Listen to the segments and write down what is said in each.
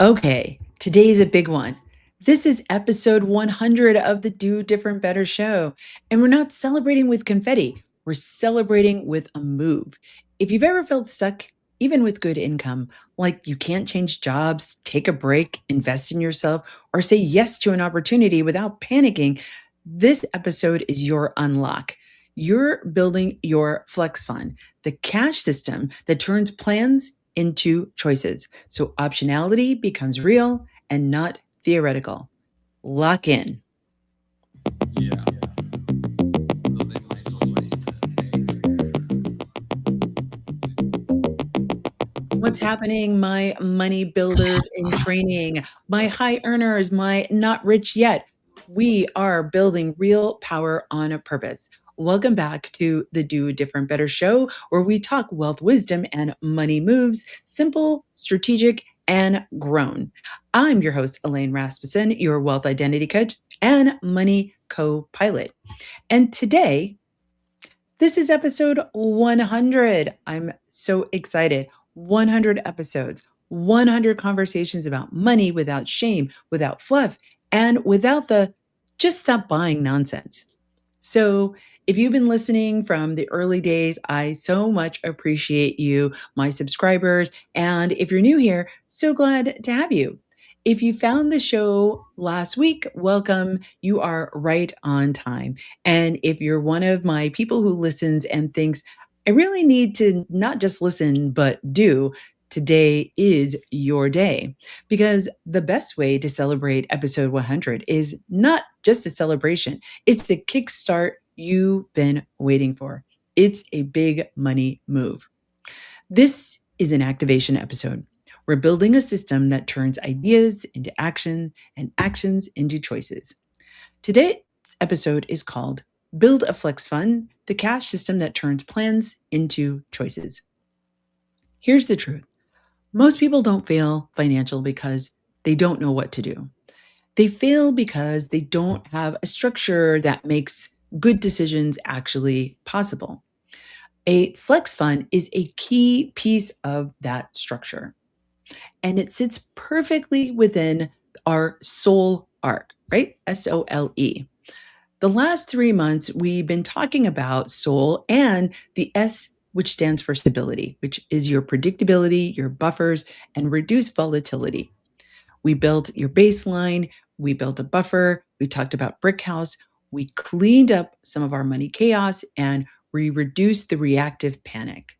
Okay, today's a big one. This is episode 100 of the Do Different Better show. And we're not celebrating with confetti, we're celebrating with a move. If you've ever felt stuck, even with good income, like you can't change jobs, take a break, invest in yourself, or say yes to an opportunity without panicking, this episode is your unlock. You're building your flex fund, the cash system that turns plans into choices. So optionality becomes real and not theoretical. Lock in. Yeah. So they might know what What's happening, my money builders in training, my high earners, my not rich yet? We are building real power on a purpose. Welcome back to the Do Different Better show, where we talk wealth wisdom and money moves, simple, strategic, and grown. I'm your host, Elaine Rasmussen, your wealth identity coach and money co pilot. And today, this is episode 100. I'm so excited. 100 episodes, 100 conversations about money without shame, without fluff, and without the just stop buying nonsense. So, if you've been listening from the early days, I so much appreciate you, my subscribers. And if you're new here, so glad to have you. If you found the show last week, welcome. You are right on time. And if you're one of my people who listens and thinks, I really need to not just listen, but do, today is your day. Because the best way to celebrate episode 100 is not just a celebration, it's the kickstart you've been waiting for. It's a big money move. This is an activation episode. We're building a system that turns ideas into actions and actions into choices. Today's episode is called Build a Flex Fund, the cash system that turns plans into choices. Here's the truth. Most people don't fail financial because they don't know what to do. They fail because they don't have a structure that makes good decisions actually possible. A flex fund is a key piece of that structure, and it sits perfectly within our soul arc, right? SOLE. The last 3 months, we've been talking about soul and the S, which stands for stability, which is your predictability, your buffers, and reduced volatility. We built your baseline, we built a buffer, we talked about brick house, we cleaned up some of our money chaos, and we reduced the reactive panic.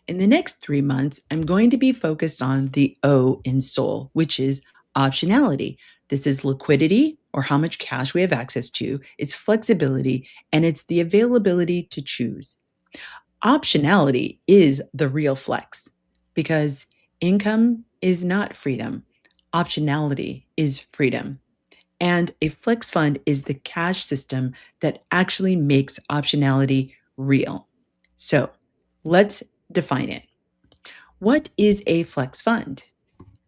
In the next 3 months, I'm going to be focused on the O in soul, which is optionality. This is liquidity, or how much cash we have access to, it's flexibility, and it's the availability to choose. Optionality is the real flex because income is not freedom. Optionality is freedom. And a flex fund is the cash system that actually makes optionality real. So let's define it. What is a flex fund?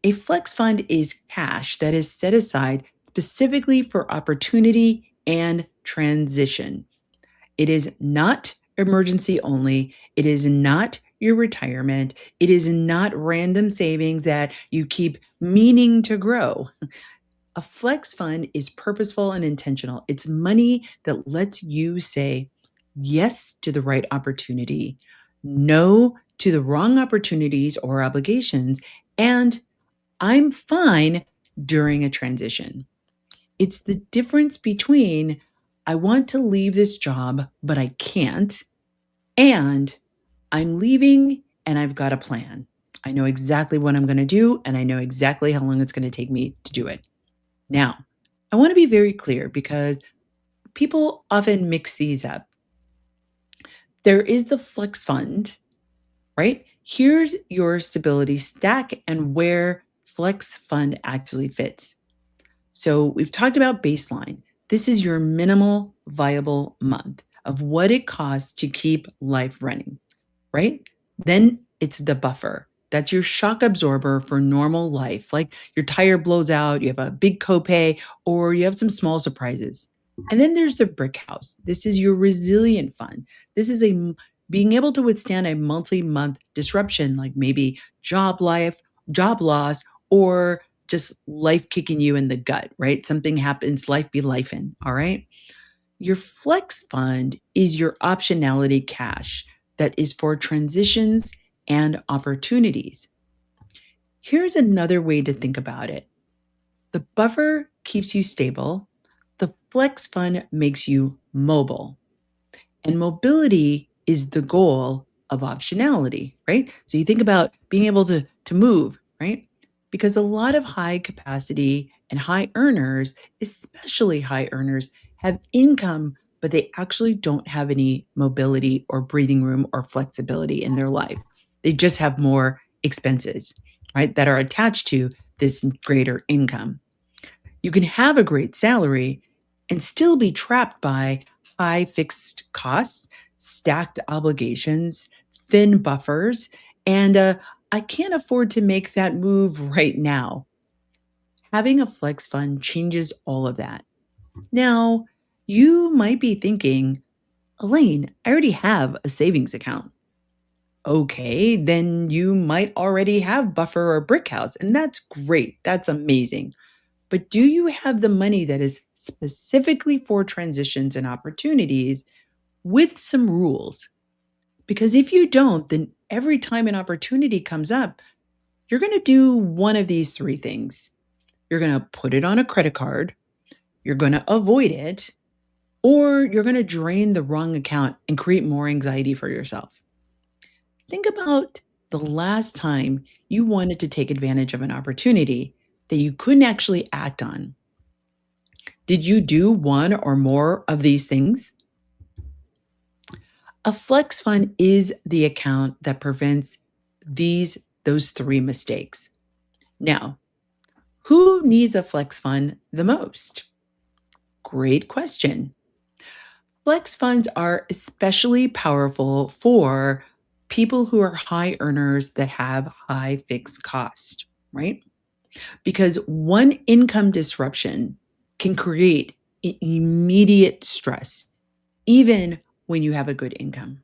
A flex fund is cash that is set aside specifically for opportunity and transition. It is not emergency only. It is not your retirement. It is not random savings that you keep meaning to grow. A flex fund is purposeful and intentional. It's money that lets you say yes to the right opportunity, no to the wrong opportunities or obligations, and I'm fine during a transition. It's the difference between I want to leave this job, but I can't, and I'm leaving and I've got a plan. I know exactly what I'm going to do, and I know exactly how long it's going to take me to do it. Now, I want to be very clear because people often mix these up. There is the flex fund, right? Here's your stability stack and where flex fund actually fits. So we've talked about baseline. This is your minimal viable month of what it costs to keep life running, right? Then it's the buffer. That's your shock absorber for normal life. Like your tire blows out, you have a big copay, or you have some small surprises. And then there's the brick house. This is your resilient fund. This is a being able to withstand a multi-month disruption, like maybe job loss, or just life kicking you in the gut, right? Something happens, life be lifing, all right? Your flex fund is your optionality cash that is for transitions and opportunities. Here's another way to think about it. The buffer keeps you stable. The flex fund makes you mobile. And mobility is the goal of optionality, right? So you think about being able to move, right? Because a lot of high capacity and high earners, especially high earners, have income, but they actually don't have any mobility or breathing room or flexibility in their life. They just have more expenses, right, that are attached to this greater income. You can have a great salary and still be trapped by high fixed costs, stacked obligations, thin buffers, and I can't afford to make that move right now. Having a flex fund changes all of that. Now, you might be thinking, Elaine, I already have a savings account. Okay, then you might already have buffer or brick house, and that's great. That's amazing. But do you have the money that is specifically for transitions and opportunities with some rules? Because if you don't, then every time an opportunity comes up, you're going to do one of these three things. You're going to put it on a credit card, you're going to avoid it, or you're going to drain the wrong account and create more anxiety for yourself. Think about the last time you wanted to take advantage of an opportunity that you couldn't actually act on. Did you do one or more of these things? A flex fund is the account that prevents those three mistakes. Now, who needs a flex fund the most? Great question. Flex funds are especially powerful for people who are high earners that have high fixed cost, right? Because one income disruption can create immediate stress, even when you have a good income.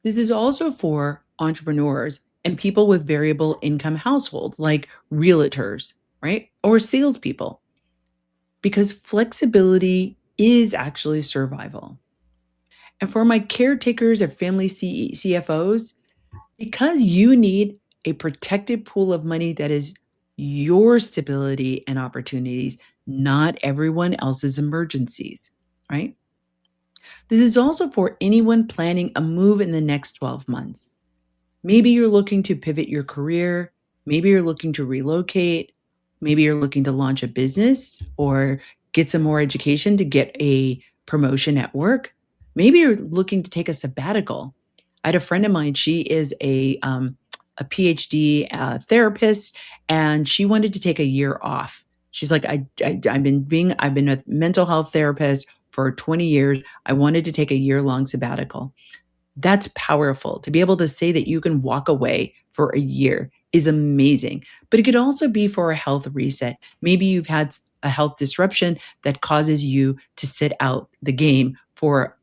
This is also for entrepreneurs and people with variable income households like realtors, right? Or salespeople, because flexibility is actually survival. And for my caretakers or family CFOs, because you need a protected pool of money that is your stability and opportunities, not everyone else's emergencies, right? This is also for anyone planning a move in the next 12 months. Maybe you're looking to pivot your career. Maybe you're looking to relocate. Maybe you're looking to launch a business or get some more education to get a promotion at work. Maybe you're looking to take a sabbatical. I had a friend of mine. She is a PhD therapist, and she wanted to take a year off. She's like, I've been a mental health therapist for 20 years. I wanted to take a year long sabbatical. That's powerful. To be able to say that you can walk away for a year is amazing. But it could also be for a health reset. Maybe you've had a health disruption that causes you to sit out the game for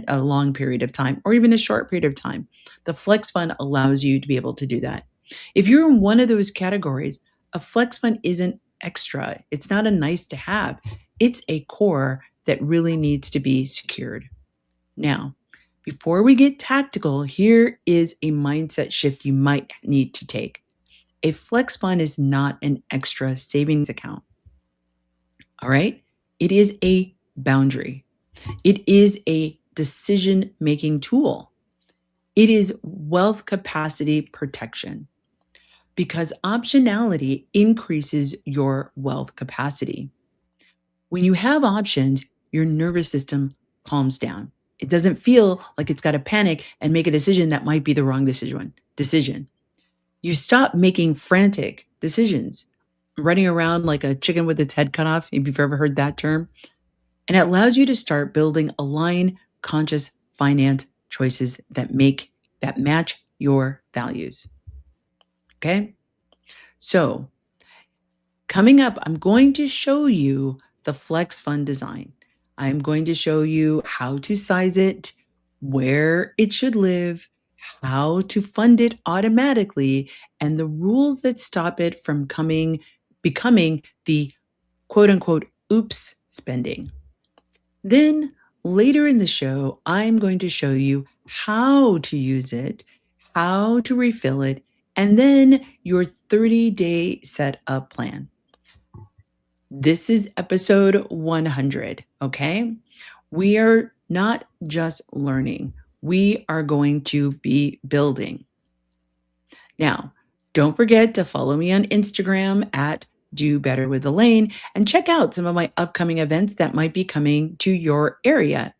a long period of time or even a short period of time. The flex fund allows you to be able to do that. If you're in one of those categories, a flex fund isn't extra. It's not a nice to have. It's a core that really needs to be secured. Now, before we get tactical, here is a mindset shift you might need to take. A flex fund is not an extra savings account. All right? It is a boundary. It is a decision making tool. It is wealth capacity protection because optionality increases your wealth capacity. When you have options, your nervous system calms down. It doesn't feel like it's got to panic and make a decision that might be the wrong decision. You stop making frantic decisions, running around like a chicken with its head cut off, if you've ever heard that term. And it allows you to start building aligned, conscious finance choices that match your values. Okay? So, coming up, I'm going to show you the flex fund design. I'm going to show you how to size it, where it should live, how to fund it automatically, and the rules that stop it from coming becoming the quote unquote oops spending. Then later in the show, I'm going to show you how to use it, how to refill it, and then your 30-day setup plan. This is episode 100, okay? We are not just learning, we are going to be building. Now, don't forget to follow me on Instagram at Do Better with Elaine and check out some of my upcoming events that might be coming to your area.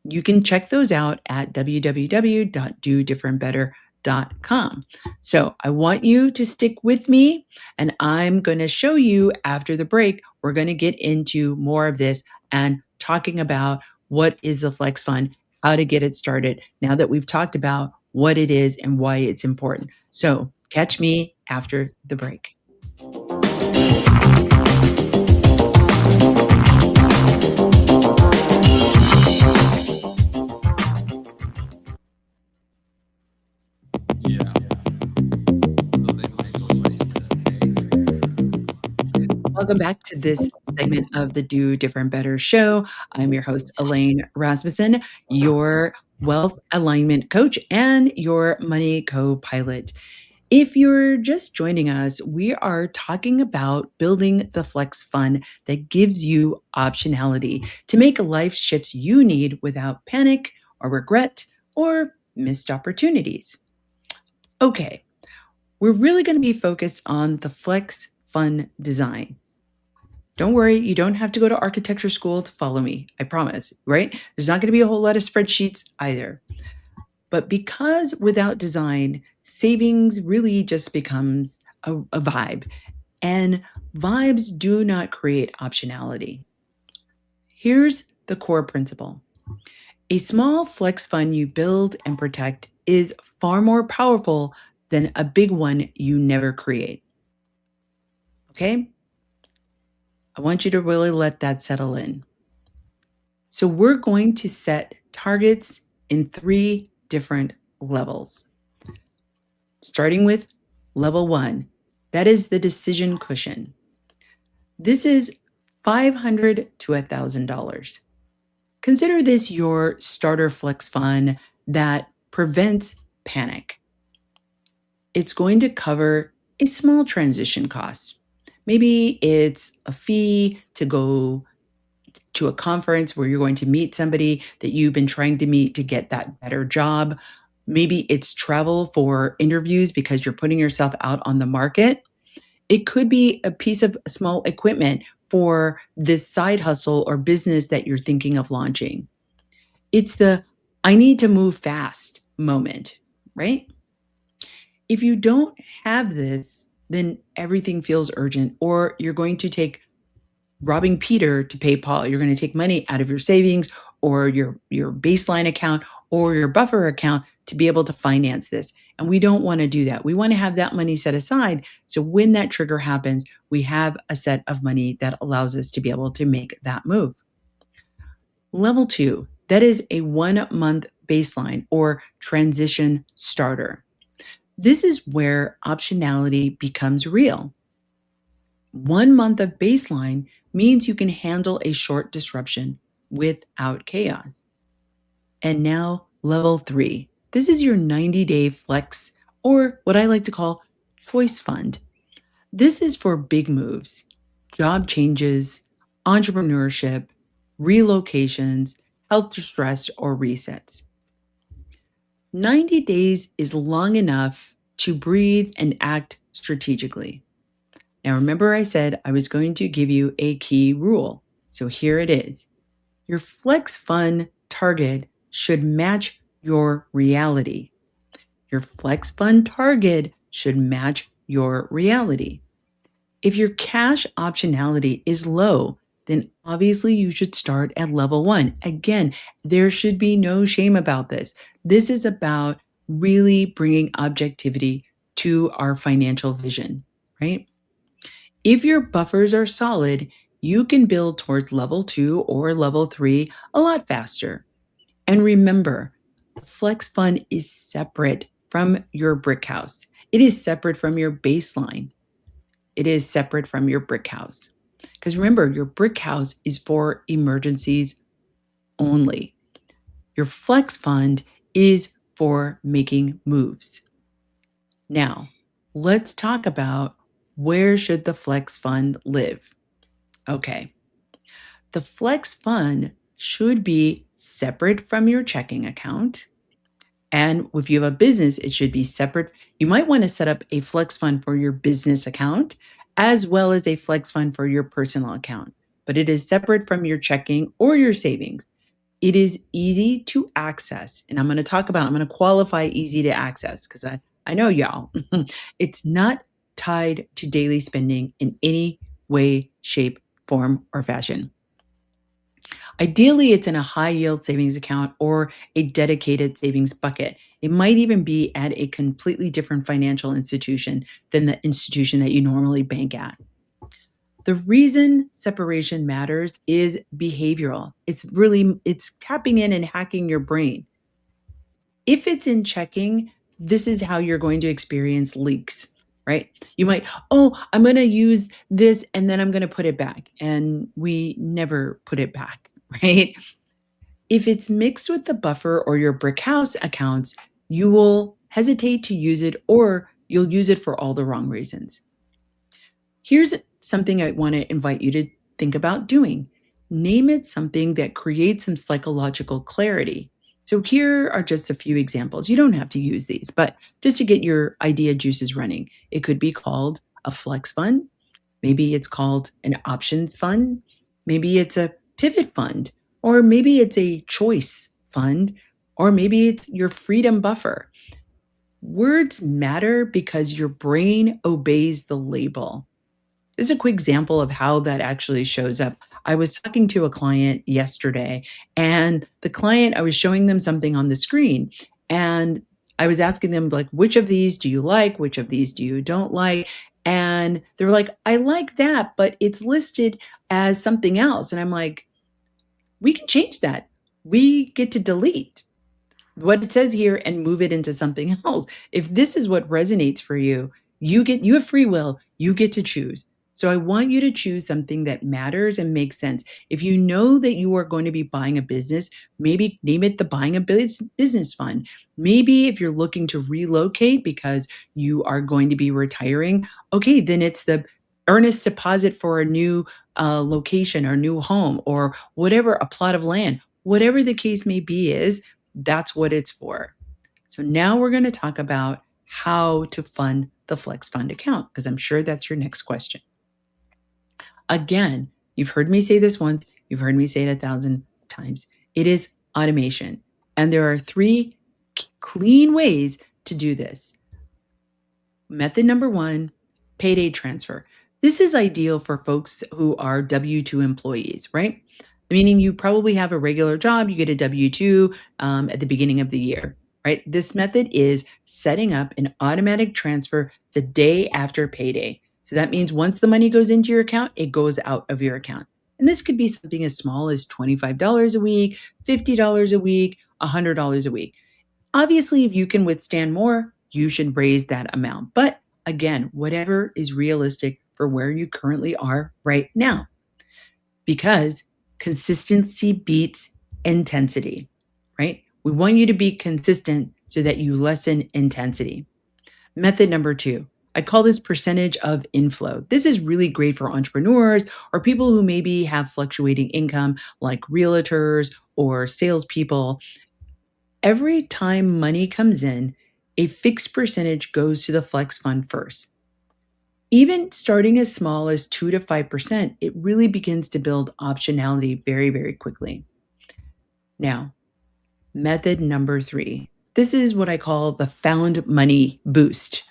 You can check those out at www.dodifferentbetter.com. So I want you to stick with me, and I'm going to show you after the break. We're going to get into more of this and talking about what is the Flex Fund, how to get it started, now that we've talked about what it is and why it's important. So catch me after the break. Yeah. So they might go into, Welcome back to this segment of the Do Different Better show. I'm your host, Elaine Rasmussen, your wealth alignment coach and your money co pilot. If you're just joining us, we are talking about building the Flex Fund that gives you optionality to make life shifts you need without panic or regret or missed opportunities. Okay, we're really going to be focused on the Flex Fund design. Don't worry, you don't have to go to architecture school to follow me. I promise, right? There's not going to be a whole lot of spreadsheets either. But because without design, savings really just becomes a vibe, and vibes do not create optionality. Here's the core principle: a small flex fund you build and protect is far more powerful than a big one you never create. Okay? I want you to really let that settle in. So we're going to set targets in 3 different levels. Starting with level 1, that is the decision cushion. This is $500 to $1,000. Consider this your starter flex fund that prevents panic. It's going to cover a small transition cost. Maybe it's a fee to go to a conference where you're going to meet somebody that you've been trying to meet to get that better job. Maybe it's travel for interviews because you're putting yourself out on the market. It could be a piece of small equipment for this side hustle or business that you're thinking of launching. It's the I need to move fast moment, right? If you don't have this, then everything feels urgent, or you're going to take robbing Peter to pay Paul. You're going to take money out of your savings or your baseline account or your buffer account to be able to finance this. And we don't want to do that. We want to have that money set aside. So when that trigger happens, we have a set of money that allows us to be able to make that move. Level 2, that is a 1-month baseline or transition starter. This is where optionality becomes real. 1 month of baseline means you can handle a short disruption without chaos. And now, level 3. This is your 90-day flex, or what I like to call choice fund. This is for big moves, job changes, entrepreneurship, relocations, health distress, or resets. 90 days is long enough to breathe and act strategically. Now, remember I said I was going to give you a key rule. So here it is. Your flex fund target should match your reality. Your flex fund target should match your reality. If your cash optionality is low, then obviously you should start at level 1. Again, there should be no shame about this. This is about really bringing objectivity to our financial vision, right? If your buffers are solid, you can build towards level 2 or level 3 a lot faster. And remember, the flex fund is separate from your brick house. It is separate from your baseline. it is separate from your brick house. Because remember, your brick house is for emergencies only. Your flex fund is for making moves. Now, let's talk about where should the flex fund live? Okay. The flex fund should be separate from your checking account. And if you have a business, it should be separate. You might want to set up a flex fund for your business account as well as a flex fund for your personal account, but it is separate from your checking or your savings. It is easy to access. And I'm going to qualify easy to access because I know y'all. It's not tied to daily spending in any way, shape, form, or fashion. Ideally, it's in a high yield savings account or a dedicated savings bucket. It might even be at a completely different financial institution than the institution that you normally bank at. The reason separation matters is behavioral. It's tapping in and hacking your brain. If it's in checking, this is how you're going to experience leaks, right? You might, oh, I'm going to use this and then I'm going to put it back. And we never put it back, right? If it's mixed with the buffer or your brick house accounts, you will hesitate to use it or you'll use it for all the wrong reasons. Here's something I want to invite you to think about doing. Name it something that creates some psychological clarity. So here are just a few examples. You don't have to use these, but just to get your idea juices running, it could be called a flex fund. Maybe it's called an options fund. Maybe it's a pivot fund, or maybe it's a choice fund, or maybe it's your freedom buffer. Words matter because your brain obeys the label. This is a quick example of how that actually shows up. I was talking to a client yesterday, and the client, I was showing them something on the screen, and I was asking them, like, which of these do you like? Which of these do you don't like? And they're like, I like that, but it's listed as something else. And I'm like, we can change that. We get to delete what it says here and move it into something else. If this is what resonates for you, you have free will, you get to choose. So I want you to choose something that matters and makes sense. If you know that you are going to be buying a business, maybe name it the buying a business fund. Maybe if you're looking to relocate because you are going to be retiring, okay, then it's the earnest deposit for a new location or new home or whatever, a plot of land, whatever the case may be is that's what it's for. So now we're going to talk about how to fund the Flex Fund account because I'm sure that's your next question. Again, you've heard me say this once, you've heard me say it 1,000 times. It is automation. And there are 3 clean ways to do this. Method number 1, payday transfer. This is ideal for folks who are W-2 employees, right? Meaning you probably have a regular job, you get a W-2 at the beginning of the year, right? This method is setting up an automatic transfer the day after payday. So that means once the money goes into your account, it goes out of your account. And this could be something as small as $25 a week, $50 a week, $100 a week. Obviously, if you can withstand more, you should raise that amount. But again, whatever is realistic for where you currently are right now. Because consistency beats intensity, right? We want you to be consistent so that you lessen intensity. Method number 2, I call this percentage of inflow. This is really great for entrepreneurs or people who maybe have fluctuating income, like realtors or salespeople. Every time money comes in, a fixed percentage goes to the Flex Fund first. Even starting as small as 2 to 5%, it really begins to build optionality very, very quickly. Now, method number 3. This is what I call the found money boost.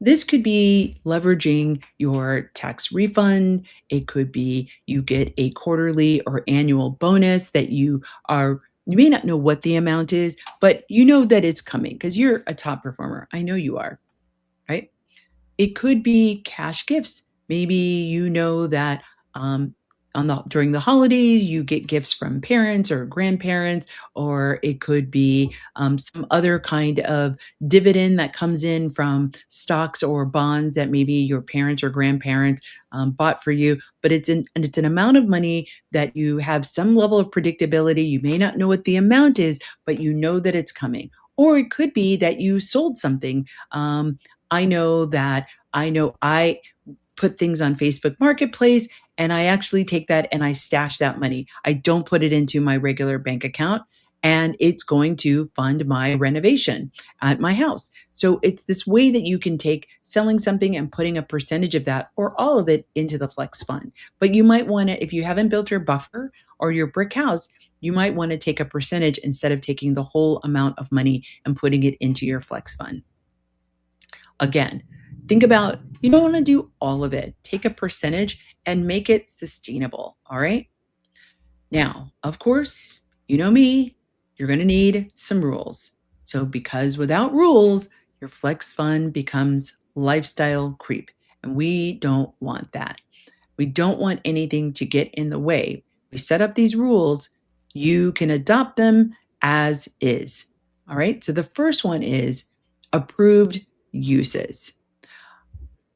This could be leveraging your tax refund. It could be you get a quarterly or annual bonus that you may not know what the amount is, but you know that it's coming because you're a top performer. I know you are, right? It could be cash gifts. Maybe you know that during the holidays, you get gifts from parents or grandparents, or it could be some other kind of dividend that comes in from stocks or bonds that maybe your parents or grandparents bought for you. But it's an amount of money that you have some level of predictability. You may not know what the amount is, but you know that it's coming. Or it could be that you sold something. I know that I put things on Facebook Marketplace, and I actually take that and I stash that money. I don't put it into my regular bank account, and it's going to fund my renovation at my house. So it's this way that you can take selling something and putting a percentage of that or all of it into the flex fund. But you might want to, if you haven't built your buffer or your brick house, you might want to take a percentage instead of taking the whole amount of money and putting it into your flex fund. Again, think about, you don't want to do all of it. Take a percentage and make it sustainable. All right. Now, of course, you know me, you're going to need some rules. So, because without rules, your flex fund becomes lifestyle creep. And we don't want that. We don't want anything to get in the way. We set up these rules, you can adopt them as is. All right. So, the first one is approved uses.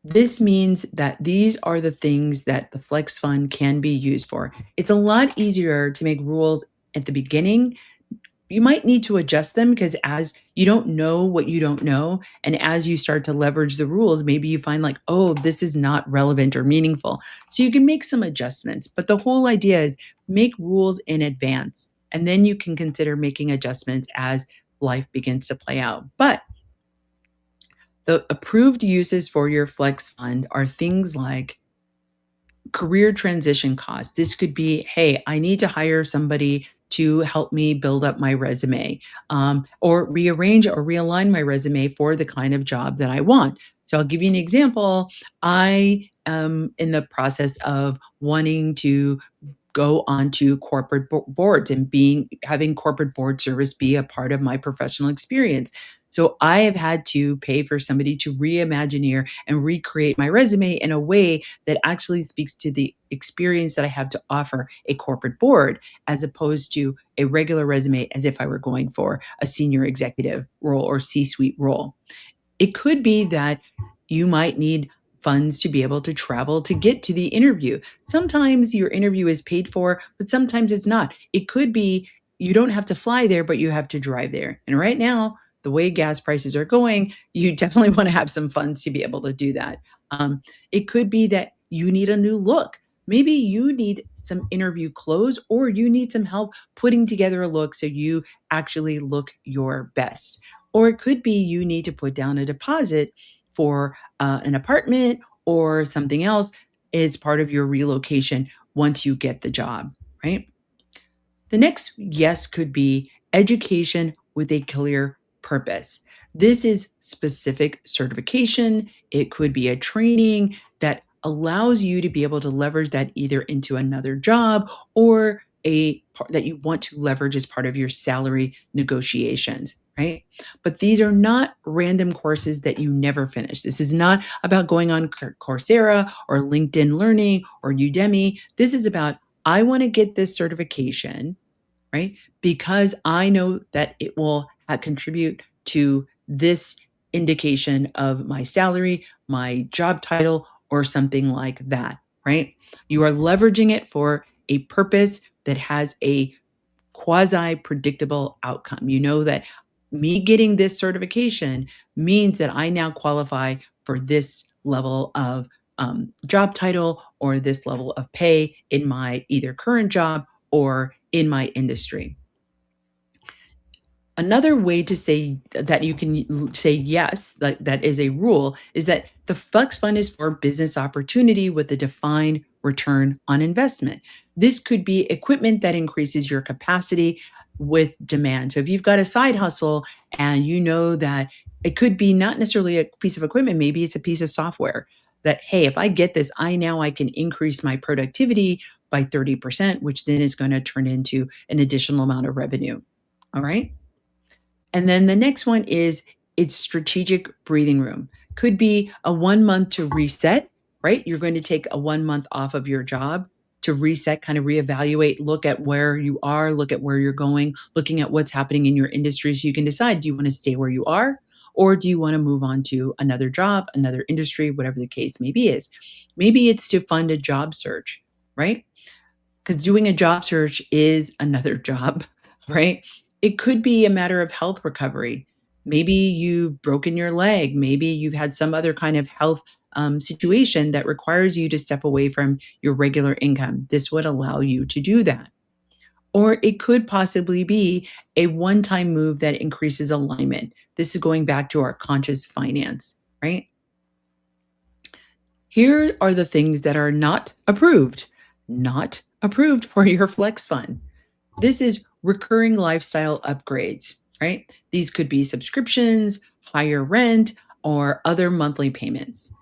This means that these are the things that the flex fund can be used for. It's a lot easier to make rules at the beginning. You might need to adjust them because as you don't know what you don't know, and as you start to leverage the rules, maybe you find like, oh, this is not relevant or meaningful. So you can make some adjustments. But the whole idea is make rules in advance, and then you can consider making adjustments as life begins to play out. But the approved uses for your flex fund are things like career transition costs. This could be, hey, I need to hire somebody to help me build up my resume, or rearrange or realign my resume for the kind of job that I want. So I'll give you an example. I am in the process of wanting to go onto corporate boards and having corporate board service be a part of my professional experience. So I have had to pay for somebody to reimagineer and recreate my resume in a way that actually speaks to the experience that I have to offer a corporate board, as opposed to a regular resume as if I were going for a senior executive role or C-suite role. It could be that you might need funds to be able to travel to get to the interview. Sometimes your interview is paid for, but sometimes it's not. It could be you don't have to fly there, but you have to drive there. And right now, the way gas prices are going, you definitely want to have some funds to be able to do that. It could be that you need a new look. Maybe you need some interview clothes, or you need some help putting together a look so you actually look your best. Or it could be you need to put down a deposit for an apartment or something else as part of your relocation once you get the job, right? The next yes could be education with a clear purpose. This is specific certification. It could be a training that allows you to be able to leverage that either into another job or a part that you want to leverage as part of your salary negotiations, right? But these are not random courses that you never finish. This is not about going on Coursera or LinkedIn Learning or Udemy. This is about, I want to get this certification, right? Because I know that it will contribute to this indication of my salary, my job title, or something like that, right? You are leveraging it for a purpose that has a quasi predictable outcome. You know that me getting this certification means that I now qualify for this level of job title or this level of pay in my either current job or in my industry. Another way to say that you can say yes, that is a rule, is that the flex fund is for business opportunity with a defined return on investment. This could be equipment that increases your capacity with demand. So if you've got a side hustle and you know that it could be not necessarily a piece of equipment, maybe it's a piece of software that, hey, if I get this, I can increase my productivity by 30%, which then is going to turn into an additional amount of revenue. All right. And then the next one is it's strategic breathing room. Could be a 1 month to reset, right? You're going to take a 1 month off of your job to reset, kind of reevaluate, look at where you are, look at where you're going, looking at what's happening in your industry so you can decide, do you want to stay where you are or do you want to move on to another job, another industry, whatever the case maybe is. Maybe it's to fund a job search, right? Because doing a job search is another job, right? It could be a matter of health recovery. Maybe you've broken your leg. Maybe you've had some other kind of health situation that requires you to step away from your regular income. This would allow you to do that. Or it could possibly be a one time move that increases alignment. This is going back to our conscious finance, right? Here are the things that are not approved for your flex fund. This is recurring lifestyle upgrades, right? These could be subscriptions, higher rent, or other monthly payments.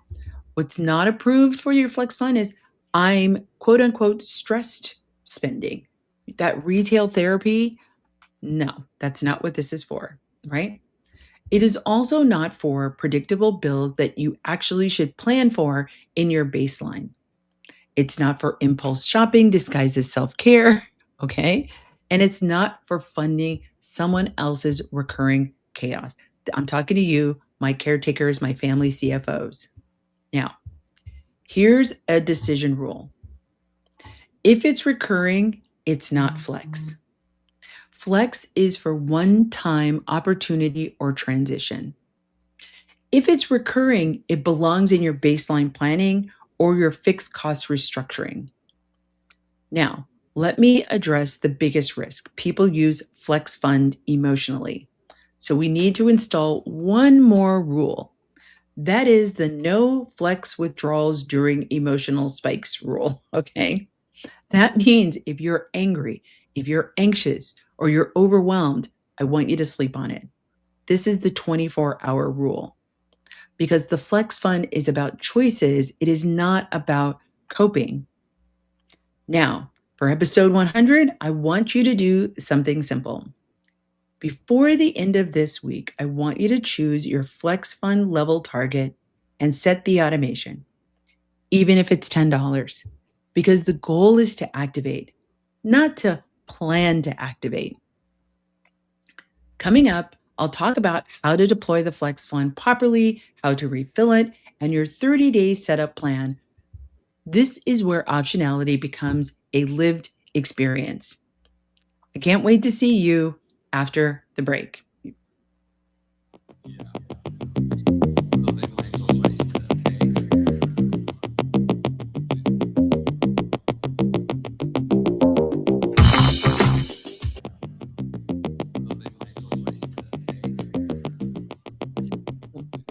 What's not approved for your flex fund is I'm quote unquote stressed spending. That retail therapy, no, that's not what this is for, right? It is also not for predictable bills that you actually should plan for in your baseline. It's not for impulse shopping disguised as self care, okay? And it's not for funding someone else's recurring chaos. I'm talking to you, my caretakers, my family CFOs. Now, here's a decision rule. If it's recurring, it's not flex. Flex is for one time opportunity or transition. If it's recurring, it belongs in your baseline planning or your fixed cost restructuring. Now, let me address the biggest risk. People use flex fund emotionally. So we need to install one more rule. That is the no flex withdrawals during emotional spikes rule. Okay. That means if you're angry, if you're anxious, or you're overwhelmed, I want you to sleep on it. This is the 24-hour rule because the flex fund is about choices. It is not about coping. Now, for episode 100, I want you to do something simple. Before the end of this week, I want you to choose your flex fund level target and set the automation, even if it's $10, because the goal is to activate, not to plan to activate. Coming up, I'll talk about how to deploy the flex fund properly, how to refill it, and your 30-day setup plan. This is where optionality becomes a lived experience. I can't wait to see you after the break. Yeah. So they might go right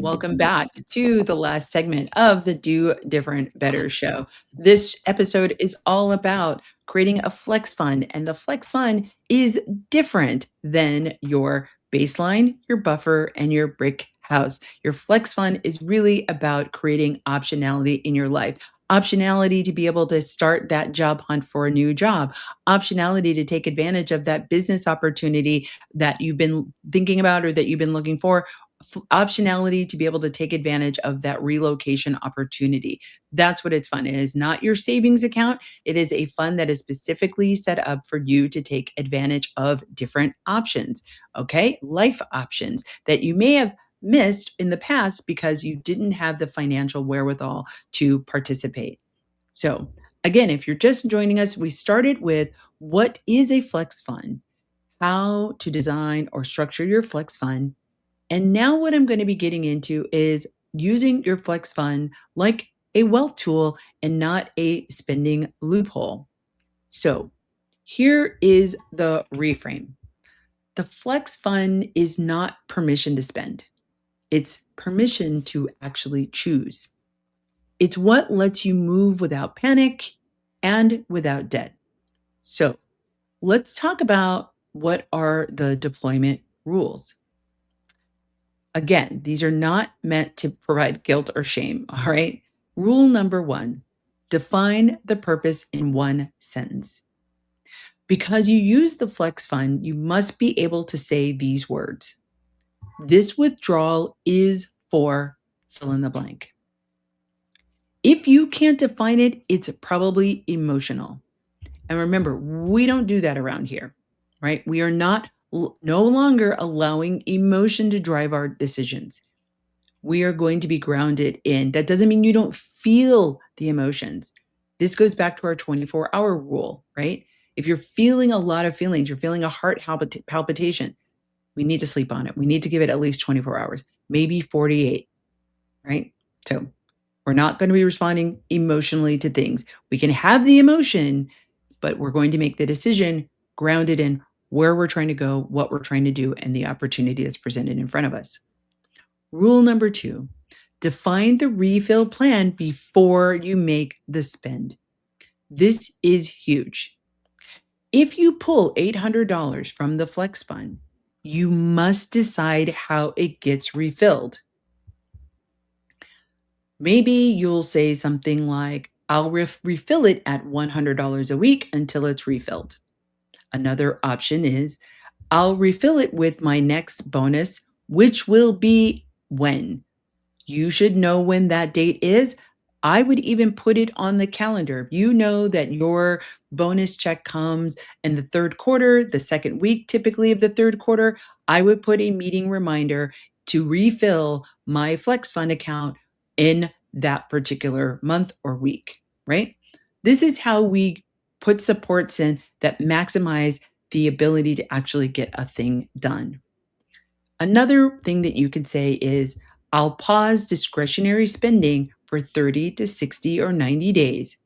Welcome back to the last segment of the Do Different Better show. This episode is all about creating a flex fund, and the flex fund is different than your baseline, your buffer, and your brick house. Your flex fund is really about creating optionality in your life. Optionality to be able to start that job hunt for a new job, optionality to take advantage of that business opportunity that you've been thinking about or that you've been looking for, optionality to be able to take advantage of that relocation opportunity. That's what it's fun. It is not your savings account. It is a fund that is specifically set up for you to take advantage of different options, okay? Life options that you may have missed in the past because you didn't have the financial wherewithal to participate. So, again, if you're just joining us, we started with what is a flex fund, how to design or structure your flex fund, and now, what I'm going to be getting into is using your flex fund like a wealth tool and not a spending loophole. So, here is the reframe. The flex fund is not permission to spend, it's permission to actually choose. It's what lets you move without panic and without debt. So, let's talk about what are the deployment rules. Again, these are not meant to provide guilt or shame, all right? Rule number one, define the purpose in one sentence. Because you use the flex fund, you must be able to say these words. This withdrawal is for fill in the blank. If you can't define it, it's probably emotional. And remember, we don't do that around here, right? We are not no longer allowing emotion to drive our decisions. We are going to be grounded in. That doesn't mean you don't feel the emotions. This goes back to our 24-hour rule, right? If you're feeling a lot of feelings, you're feeling a heart palpitation, we need to sleep on it. We need to give it at least 24 hours, maybe 48, right? So we're not going to be responding emotionally to things. We can have the emotion, but we're going to make the decision grounded in where we're trying to go, what we're trying to do, and the opportunity that's presented in front of us. Rule number 2, define the refill plan before you make the spend. This is huge. If you pull $800 from the Flex Fund, you must decide how it gets refilled. Maybe you'll say something like, I'll refill it at $100 a week until it's refilled. Another option is, I'll refill it with my next bonus, which will be when. You should know when that date is. I would even put it on the calendar. You know that your bonus check comes in the third quarter, the second week typically of the third quarter. I would put a meeting reminder to refill my Flex Fund account in that particular month or week, right? This is how we put supports in that maximize the ability to actually get a thing done. Another thing that you could say is, I'll pause discretionary spending for 30 to 60 or 90 days,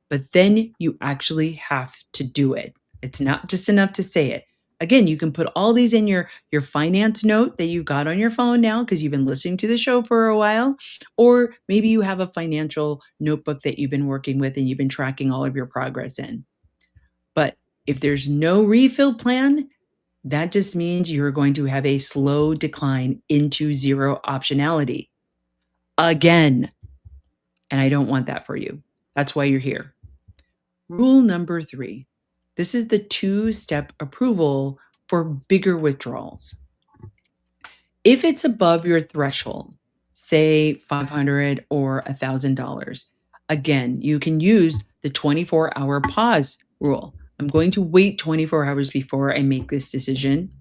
but then you actually have to do it. It's not just enough to say it. Again, you can put all these in your finance note that you got on your phone now because you've been listening to the show for a while, or maybe you have a financial notebook that you've been working with and you've been tracking all of your progress in. But if there's no refill plan, that just means you're going to have a slow decline into zero optionality again. And I don't want that for you. That's why you're here. Rule number 3. This is the 2-step approval for bigger withdrawals. If it's above your threshold, say $500 or $1,000, again, you can use the 24-hour pause rule. I'm going to wait 24 hours before I make this decision.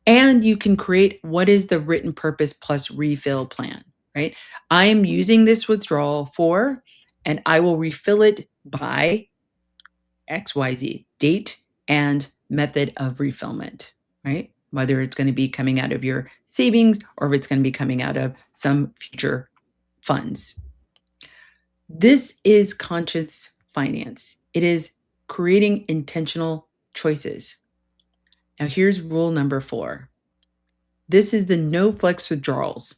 And you can create what is the written purpose plus refill plan, right? I am using this withdrawal for, and I will refill it by XYZ date and method of refillment, right? Whether it's going to be coming out of your savings or if it's going to be coming out of some future funds. This is conscious finance. It is creating intentional choices. Now, here's rule number 4. This is the no flex withdrawals,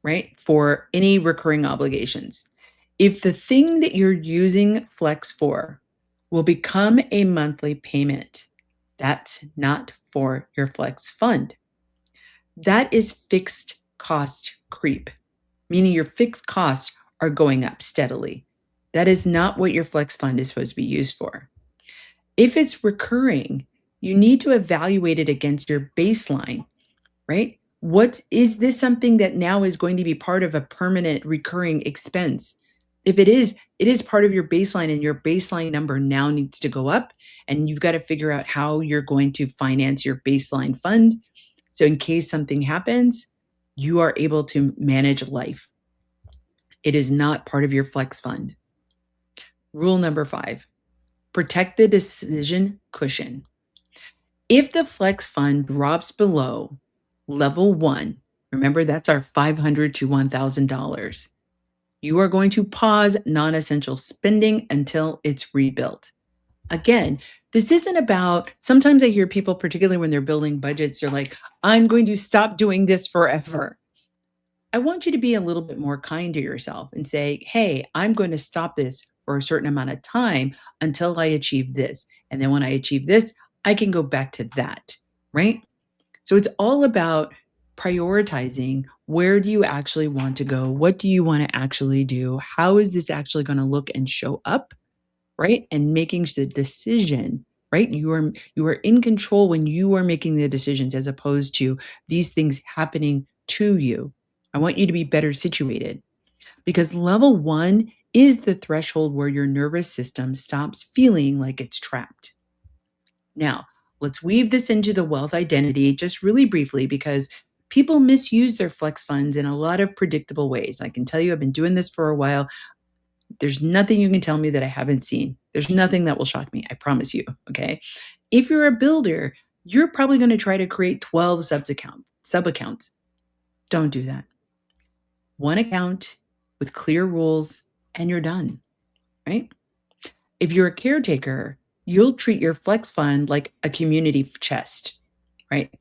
right? For any recurring obligations. If the thing that you're using flex for will become a monthly payment, that's not for your flex fund. That is fixed cost creep, meaning your fixed costs are going up steadily. That is not what your flex fund is supposed to be used for. If it's recurring, you need to evaluate it against your baseline, right? Is this something that now is going to be part of a permanent recurring expense? If it is part of your baseline, and your baseline number now needs to go up, and you've got to figure out how you're going to finance your baseline fund. So in case something happens, you are able to manage life. It is not part of your flex fund. Rule number 5, protect the decision cushion. If the flex fund drops below level 1, remember that's our $500 to $1,000, you are going to pause non-essential spending until it's rebuilt. Again, this isn't about, sometimes I hear people, particularly when they're building budgets, they're like, I'm going to stop doing this forever. I want you to be a little bit more kind to yourself and say, hey, I'm going to stop this for a certain amount of time until I achieve this. And then when I achieve this, I can go back to that, right? So it's all about prioritizing, where do you actually want to go? What do you want to actually do? How is this actually going to look and show up, right? And making the decision, right? You are in control when you are making the decisions, as opposed to these things happening to you. I want you to be better situated, because level one is the threshold where your nervous system stops feeling like it's trapped. Now, let's weave this into the wealth identity just really briefly because people misuse their flex funds in a lot of predictable ways. I can tell you, I've been doing this for a while. There's nothing you can tell me that I haven't seen. There's nothing that will shock me. I promise you. Okay. If you're a builder, you're probably going to try to create 12 sub accounts. Don't do that. One account with clear rules and you're done. Right. If you're a caretaker, you'll treat your flex fund like a community chest. Right.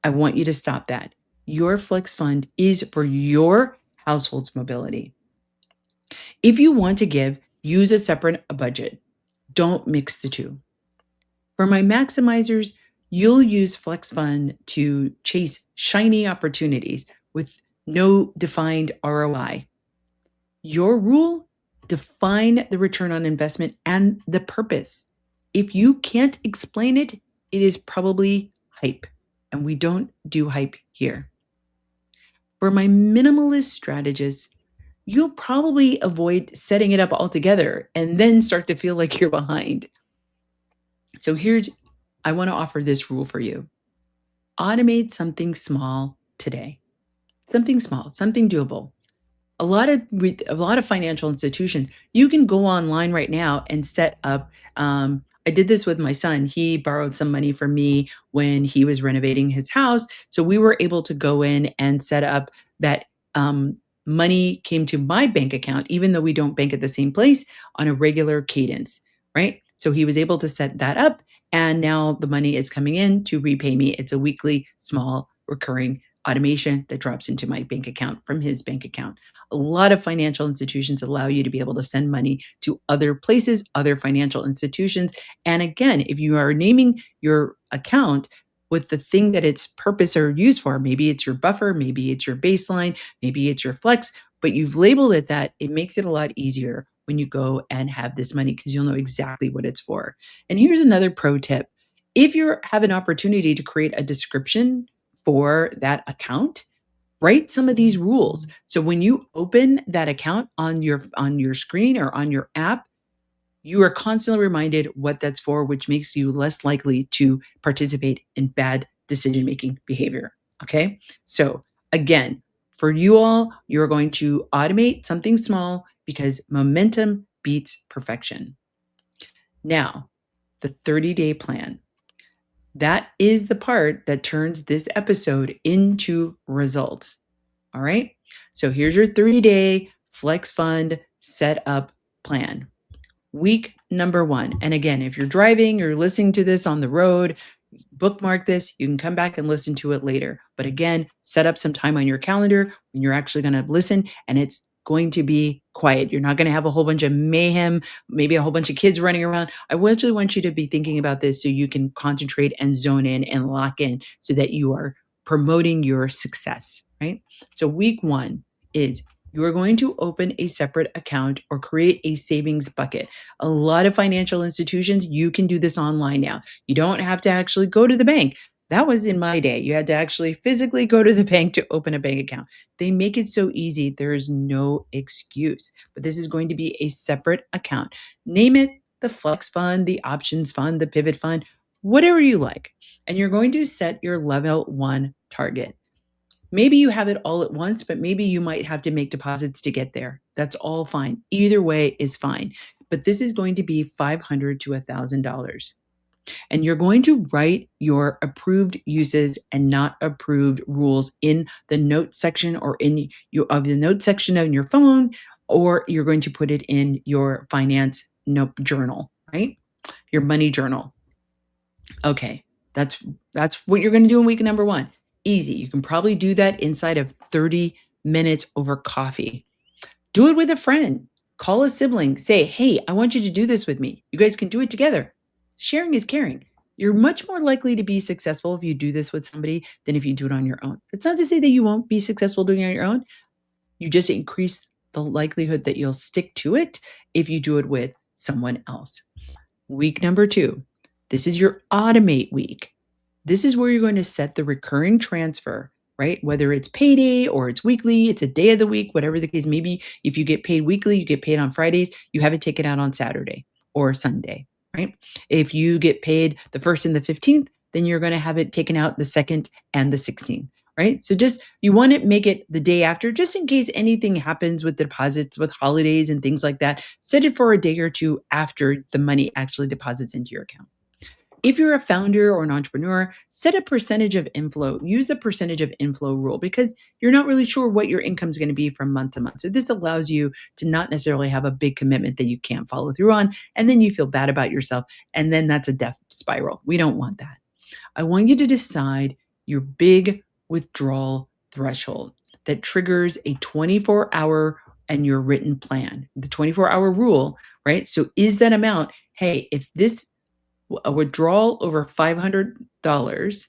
I want you to stop that. Your flex fund is for your household's mobility. If you want to give, use a separate budget. Don't mix the two. For my maximizers, you'll use Flex Fund to chase shiny opportunities with no defined ROI. Your rule, define the return on investment and the purpose. If you can't explain it, it is probably hype, and we don't do hype here. For my minimalist strategists, you'll probably avoid setting it up altogether and then start to feel like you're behind. So I want to offer this rule for you. Automate something small today. Something small, something doable. A lot of financial institutions, you can go online right now and set up. I did this with my son. He borrowed some money from me when he was renovating his house, so we were able to go in and set up that money came to my bank account, even though we don't bank at the same place, on a regular cadence, right? So he was able to set that up, and now the money is coming in to repay me. It's a weekly, small, recurring automation that drops into my bank account from his bank account. A lot of financial institutions allow you to be able to send money to other places, other financial institutions. And again, if you are naming your account with the thing that its purpose or used for, maybe it's your buffer, maybe it's your baseline, maybe it's your flex, but you've labeled it that, it makes it a lot easier when you go and have this money because you'll know exactly what it's for. And here's another pro tip. If you have an opportunity to create a description for that account, write some of these rules. So when you open that account on your screen or on your app, you are constantly reminded what that's for, which makes you less likely to participate in bad decision-making behavior. Okay. So again, for you all, you're going to automate something small because momentum beats perfection. Now, the 30-day plan. That is the part that turns this episode into results. All right. So here's your 30-day flex fund setup plan. Week number one. And again, if you're driving, you're listening to this on the road, bookmark this. You can come back and listen to it later. But again, set up some time on your calendar when you're actually going to listen, and it's going to be quiet. You're not going to have a whole bunch of mayhem, maybe a whole bunch of kids running around. I actually want you to be thinking about this so you can concentrate and zone in and lock in so that you are promoting your success, right? So week one is you are going to open a separate account or create a savings bucket. A lot of financial institutions, you can do this online now. You don't have to actually go to the bank. That was in my day. You had to actually physically go to the bank to open a bank account. They make it so easy. There is no excuse. But this is going to be a separate account. Name it the Flex Fund, the Options Fund, the Pivot Fund, whatever you like. And you're going to set your level one target. Maybe you have it all at once, but maybe you might have to make deposits to get there. That's all fine. Either way is fine. But this is going to be $500 to $1,000. And you're going to write your approved uses and not approved rules in the notes section or in the notes section on your phone, or you're going to put it in your finance note journal, right? Your money journal. Okay, that's what you're going to do in week number one. Easy. You can probably do that inside of 30 minutes over coffee. Do it with a friend. Call a sibling. Say, hey, I want you to do this with me. You guys can do it together. Sharing is caring. You're much more likely to be successful if you do this with somebody than if you do it on your own. It's not to say that you won't be successful doing it on your own. You just increase the likelihood that you'll stick to it if you do it with someone else. Week number two. This is your automate week. This is where you're going to set the recurring transfer right? Whether it's payday or it's weekly, it's a day of the week, whatever the case. Maybe if you get paid weekly, you get paid on Fridays, you have it taken out on Saturday or Sunday, right? If you get paid the 1st and the 15th, then you're going to have it taken out the 2nd and the 16th, right? So just you want to make it the day after, just in case anything happens with deposits, with holidays and things like that. Set it for a day or two after the money actually deposits into your account. If you're a founder or an entrepreneur, set a percentage of inflow. Use the percentage of inflow rule because you're not really sure what your income is going to be from month to month. So this allows you to not necessarily have a big commitment that you can't follow through on, and then you feel bad about yourself, and then that's a death spiral. We don't want that. I want you to decide your big withdrawal threshold that triggers a 24-hour and your written plan, the 24-hour rule, right? So is that amount, hey, if this a withdrawal over $500,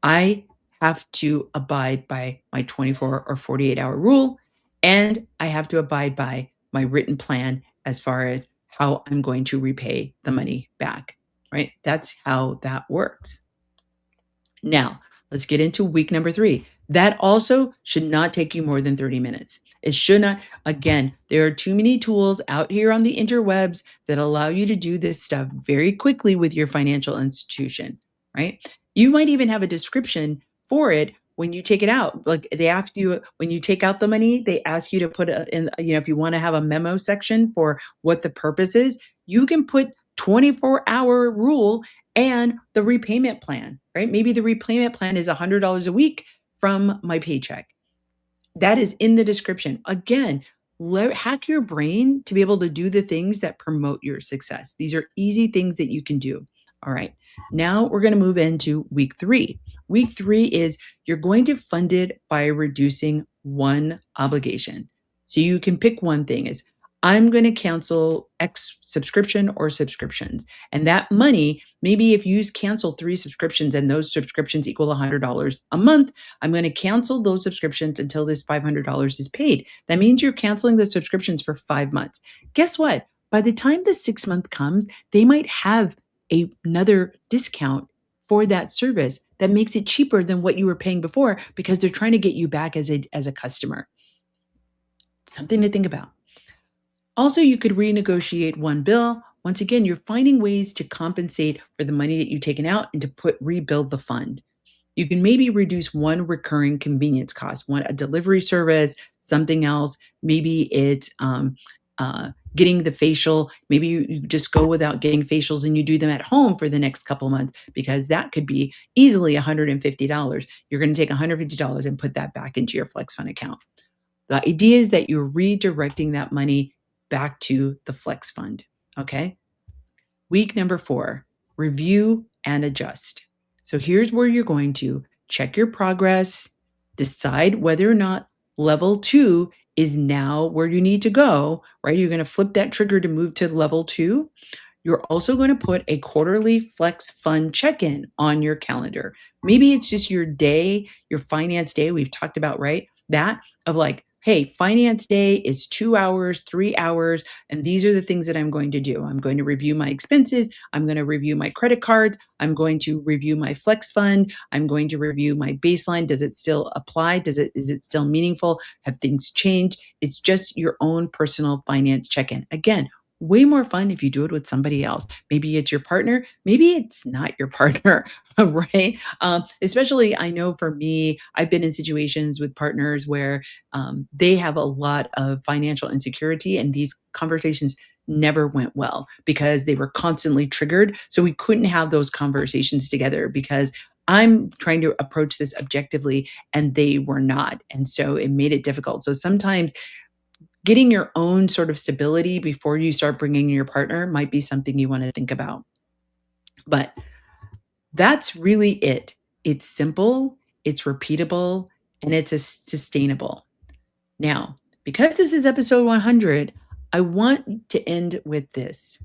I have to abide by my 24 or 48-hour rule, and I have to abide by my written plan as far as how I'm going to repay the money back, right? That's how that works. Now, let's get into week number 3. That also should not take you more than 30 minutes. It should not. Again, there are too many tools out here on the interwebs that allow you to do this stuff very quickly with your financial institution, right? You might even have a description for it when you take it out. Like they ask you, when you take out the money, they ask you to put in, if you want to have a memo section for what the purpose is, you can put 24-hour rule and the repayment plan, right? Maybe the repayment plan is $100 a week from my paycheck. That is in the description. Again, hack your brain to be able to do the things that promote your success. These are easy things that you can do. All right. Now we're going to move into week 3. Week 3 is you're going to fund it by reducing one obligation. So you can pick one thing is I'm going to cancel X subscription or subscriptions. And that money, maybe if you cancel 3 subscriptions and those subscriptions equal $100 a month, I'm going to cancel those subscriptions until this $500 is paid. That means you're canceling the subscriptions for 5 months. Guess what? By the time the 6th month comes, they might have another discount for that service that makes it cheaper than what you were paying before because they're trying to get you back as a customer. Something to think about. Also, you could renegotiate one bill. Once again, you're finding ways to compensate for the money that you've taken out and to rebuild the fund. You can maybe reduce one recurring convenience cost, a delivery service, something else. Maybe it's getting the facial. Maybe you just go without getting facials and you do them at home for the next couple months because that could be easily $150. You're going to take $150 and put that back into your Flex Fund account. The idea is that you're redirecting that money back to the Flex Fund. Okay. Week number 4, review and adjust. So here's where you're going to check your progress, decide whether or not level 2 is now where you need to go, right? You're going to flip that trigger to move to level 2. You're also going to put a quarterly Flex Fund check-in on your calendar. Maybe it's just your day, your finance day. We've talked about, right? That of like, hey, finance day is 2 hours, 3 hours, and these are the things that I'm going to do. I'm going to review my expenses. I'm going to review my credit cards. I'm going to review my Flex Fund. I'm going to review my baseline. Does it still apply? Is it still meaningful? Have things changed? It's just your own personal finance check-in. Again, way more fun if you do it with somebody else. Maybe it's your partner, maybe it's not your partner, right? Especially, I know for me, I've been in situations with partners where they have a lot of financial insecurity, and these conversations never went well because they were constantly triggered. So we couldn't have those conversations together because I'm trying to approach this objectively and they were not. And so it made it difficult. So sometimes getting your own sort of stability before you start bringing your partner might be something you want to think about. But that's really it. It's simple, it's repeatable, and it's sustainable. Now, because this is episode 100, I want to end with this.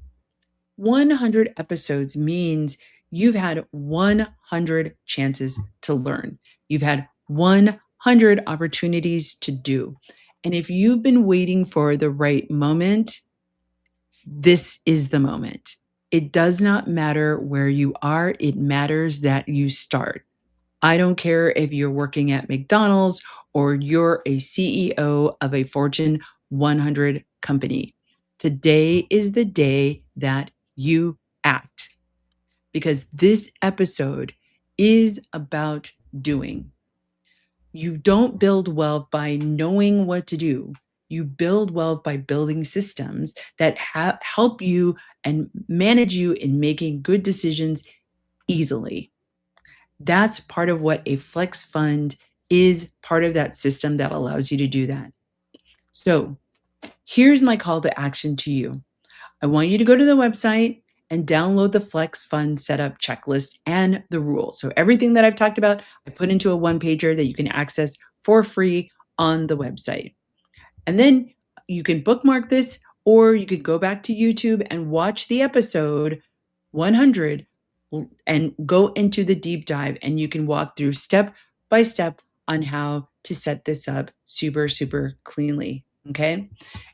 100 episodes means you've had 100 chances to learn. You've had 100 opportunities to do. And if you've been waiting for the right moment, this is the moment. It does not matter where you are, it matters that you start. I don't care if you're working at McDonald's or you're a CEO of a Fortune 100 company. Today is the day that you act, because this episode is about doing. You don't build wealth by knowing what to do. You build wealth by building systems that help you and manage you in making good decisions easily. That's part of what a flex fund is, part of that system that allows you to do that. So here's my call to action to you. I want you to go to the website and download the Flex Fund Setup Checklist and the rules. So everything that I've talked about, I put into a one pager that you can access for free on the website. And then you can bookmark this, or you could go back to YouTube and watch the episode 100 and go into the deep dive, and you can walk through step by step on how to set this up super, super cleanly. Okay.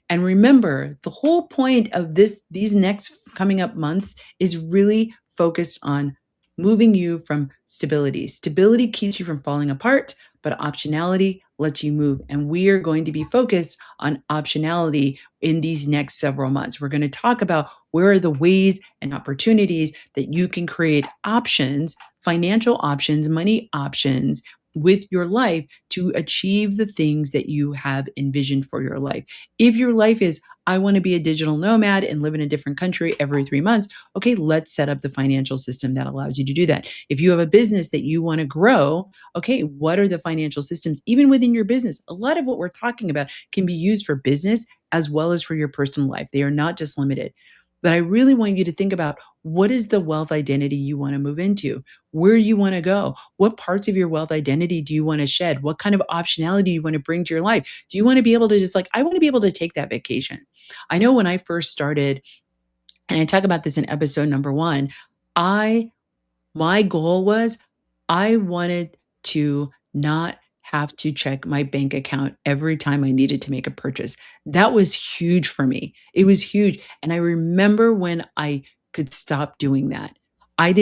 And remember, the whole point of these next coming up months is really focused on moving you from stability. Stability keeps you from falling apart, but optionality lets you move. And we are going to be focused on optionality in these next several months. We're going to talk about where are the ways and opportunities that you can create options, financial options, money options with your life to achieve the things that you have envisioned for your life. If your life is, I want to be a digital nomad and live in a different country every 3 months, okay, let's set up the financial system that allows you to do that. If you have a business that you want to grow, okay, what are the financial systems, even within your business? A lot of what we're talking about can be used for business as well as for your personal life. They are not just limited. But I really want you to think about, what is the wealth identity you want to move into? Where you want to go? What parts of your wealth identity do you want to shed? What kind of optionality you want to bring to your life? Do you want to be able to just, like, I want to be able to take that vacation. I know when I first started, and I talk about this in episode number 1, I my goal was, I wanted to not have to check my bank account every time I needed to make a purchase. That was huge for me. It was huge. And I remember when I could stop doing that. I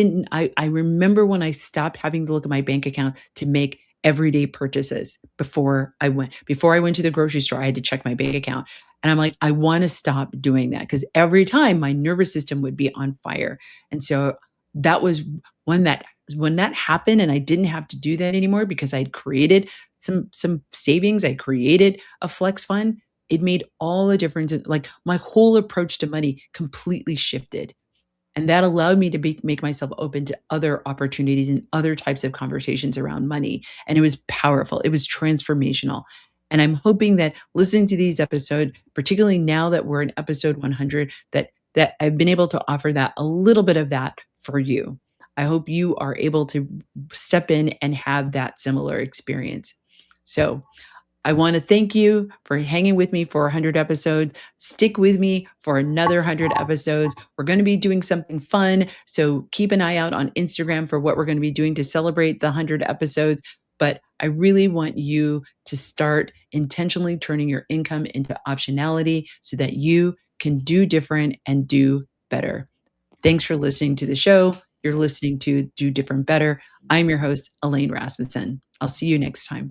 remember when I stopped having to look at my bank account to make everyday purchases before I went to the grocery store. I had to check my bank account. And I'm like, I want to stop doing that, because every time my nervous system would be on fire. And so that was when that happened, and I didn't have to do that anymore because I'd created some savings. I created a flex fund. It made all the difference. Like, my whole approach to money completely shifted. And that allowed me to make myself open to other opportunities and other types of conversations around money. And it was powerful. It was transformational. And I'm hoping that listening to these episodes, particularly now that we're in episode 100, that I've been able to offer that a little bit of that for you. I hope you are able to step in and have that similar experience. So I want to thank you for hanging with me for 100 episodes. Stick with me for another 100 episodes. We're going to be doing something fun. So keep an eye out on Instagram for what we're going to be doing to celebrate the 100 episodes. But I really want you to start intentionally turning your income into optionality so that you can do different and do better. Thanks for listening to the show. You're listening to Do Different Better. I'm your host, Elaine Rasmussen. I'll see you next time.